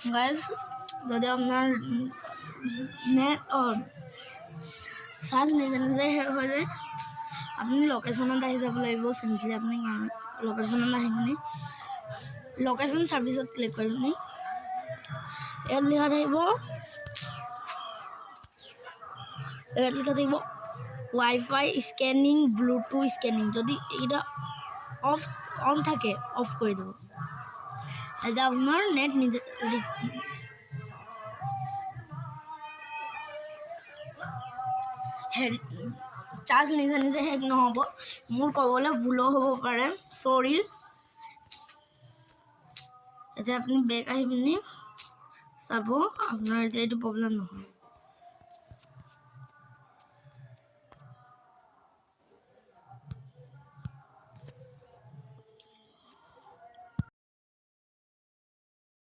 guys যদি আপনার net charge নিজে নিজে শেষ হৈ যায় আপুনি লোকেশ্যনত আহি যাব লাগিব চিম্পলি আপুনি লোকেশ্যনত আহি পিনি লোকেশ্যন ছাৰ্ভিচত ক্লিক কৰি পিনি ইয়াত লিখা থাকিব ৱাইফাই স্কেনিং ব্লুটুথ স্কেনিং যদি এইটা অন থাকে অফ কৰি দিব এতিয়া আপোনাৰ নেট নিজে চাৰ্জ নিজে নিজে শেষ নহ'ব মোৰ ক'বলৈ ভুলো হ'ব পাৰে চৰি এতিয়া আপুনি বেক আহি পিনি চাব আপোনাৰ এতিয়া এইটো প্ৰব্লেম নহয়